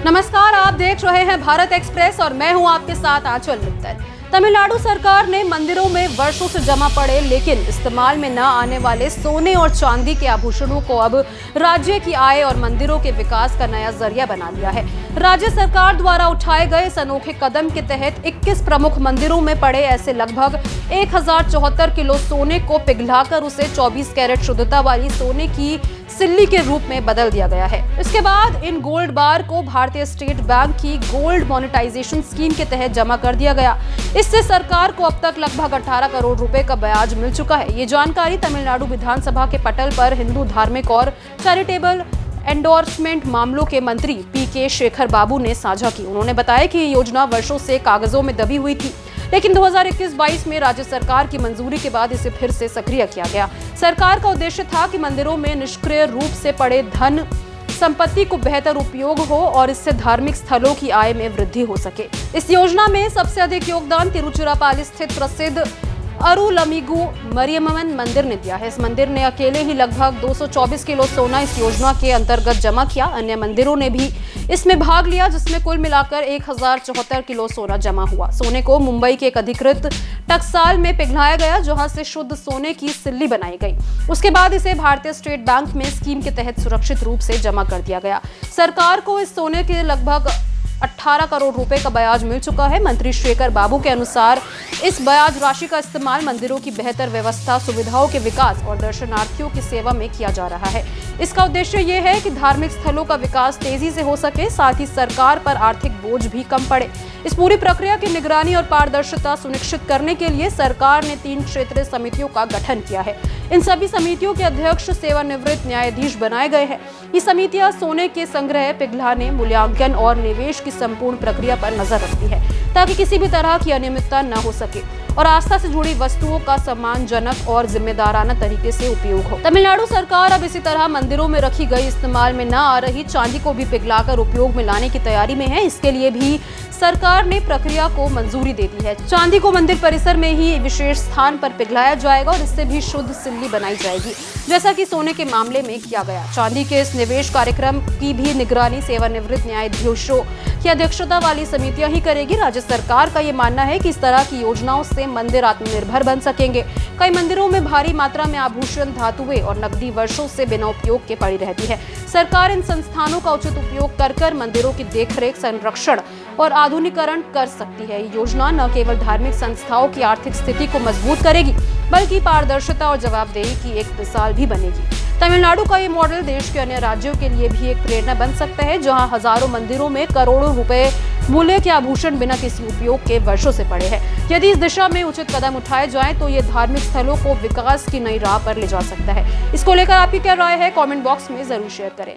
नमस्कार, आप देख रहे हैं भारत एक्सप्रेस और मैं हूं आपके साथ आंचल मित्तल। तमिलनाडु सरकार ने मंदिरों में वर्षों से जमा पड़े लेकिन इस्तेमाल में न आने वाले सोने और चांदी के आभूषणों को अब राज्य की आय और मंदिरों के विकास का नया जरिया बना लिया है। राज्य सरकार द्वारा उठाए गए इस अनोखे कदम के तहत 21 प्रमुख मंदिरों में पड़े ऐसे लगभग 1074 किलो सोने को पिघलाकर उसे 24 कैरेट शुद्धता वाली सोने की सिल्ली के रूप में बदल दिया गया है। इसके बाद इन गोल्ड बार को भारतीय स्टेट बैंक की गोल्ड मोनेटाइजेशन स्कीम के तहत जमा कर दिया गया। इससे सरकार को अब तक लगभग 18 करोड़ रुपए का ब्याज मिल चुका है। ये जानकारी तमिलनाडु विधानसभा के पटल पर हिंदू धार्मिक और चैरिटेबल एंडोर्समेंट मामलों के मंत्री पीके शेखर बाबू ने साझा की। उन्होंने बताया कि ये योजना वर्षों से कागजों में दबी हुई थी, लेकिन 2021-22 में राज्य सरकार की मंजूरी के बाद इसे फिर से सक्रिय किया गया। सरकार का उद्देश्य था कि मंदिरों में निष्क्रिय रूप से पड़े धन संपत्ति को बेहतर उपयोग हो और इससे धार्मिक स्थलों की आय में वृद्धि हो सके। इस योजना में सबसे अधिक योगदान तिरुचिरापल्ली स्थित प्रसिद्ध अरुलमिगु मरियम्मन मंदिर ने दिया है। इस मंदिर ने अकेले ही लगभग 224 किलो सोना इस योजना के अंतर्गत जमा किया। अन्य मंदिरों ने भी इसमें भाग लिया, जिसमें कुल मिलाकर 1074 किलो सोना जमा हुआ। सोने को मुंबई के एक अधिकृत टकसाल में पिघलाया गया, जहां से शुद्ध सोने की सिल्ली बनाई गई। उसके बाद इसे भारतीय स्टेट बैंक में स्कीम के तहत सुरक्षित रूप से जमा कर दिया गया। सरकार को इस सोने के लगभग 18 करोड़ रुपए का ब्याज मिल चुका है। मंत्री शेखर बाबू के अनुसार इस ब्याज राशि का इस्तेमाल मंदिरों की बेहतर व्यवस्था, सुविधाओं के विकास और दर्शनार्थियों की सेवा में किया जा रहा है। इसका उद्देश्य ये है कि धार्मिक स्थलों का विकास तेजी से हो सके, साथ ही सरकार पर आर्थिक बोझ भी कम पड़े। इस पूरी प्रक्रिया की निगरानी और पारदर्शिता सुनिश्चित करने के लिए सरकार ने 3 क्षेत्रीय समितियों का गठन किया है। इन सभी समितियों के अध्यक्ष सेवानिवृत्त न्यायाधीश बनाए गए हैं। ये समितियां सोने के संग्रह, पिघलाने, मूल्यांकन और निवेश की संपूर्ण प्रक्रिया पर नजर रखती है, ताकि किसी भी तरह की अनियमितता न हो सके और आस्था से जुड़ी वस्तुओं का सम्मानजनक और जिम्मेदाराना तरीके से उपयोग हो। तमिलनाडु सरकार अब इसी तरह मंदिरों में रखी गई इस्तेमाल में न आ रही चांदी को भी पिघलाकर उपयोग में लाने की तैयारी में है। इसके लिए भी सरकार ने प्रक्रिया को मंजूरी दे दी है। चांदी को मंदिर परिसर में ही विशेष स्थान पर पिघलाया जाएगा और इससे भी शुद्ध सिल्ली बनाई जाएगी, जैसा कि सोने के मामले में किया गया। चांदी के इस निवेश कार्यक्रम की भी निगरानी सेवानिवृत्त न्यायाधीशों की अध्यक्षता वाली समितियां ही करेगी। राज्य सरकार का ये मानना है कि इस तरह की योजनाओं से मंदिर आत्मनिर्भर बन सकेंगे। कई मंदिरों में भारी मात्रा में आभूषण, धातुएं और नकदी वर्षों से बिना उपयोग के पड़ी रहती है। सरकार इन संस्थानों का उचित उपयोग कर मंदिरों की देखरेख, संरक्षण और आधुनिकीकरण कर सकती है। ये योजना न केवल धार्मिक संस्थाओं की आर्थिक स्थिति को मजबूत करेगी, बल्कि पारदर्शिता और जवाबदेही की एक मिसाल भी बनेगी। तमिलनाडु का ये मॉडल देश के अन्य राज्यों के लिए भी एक प्रेरणा बन सकता है, जहां हजारों मंदिरों में करोड़ों रुपए मूल्य के आभूषण बिना किसी उपयोग के वर्षों से पड़े हैं। यदि इस दिशा में उचित कदम उठाए जाएं, तो ये धार्मिक स्थलों को विकास की नई राह पर ले जा सकता है। इसको लेकर आपकी क्या राय है, कमेंट बॉक्स में जरूर शेयर करें।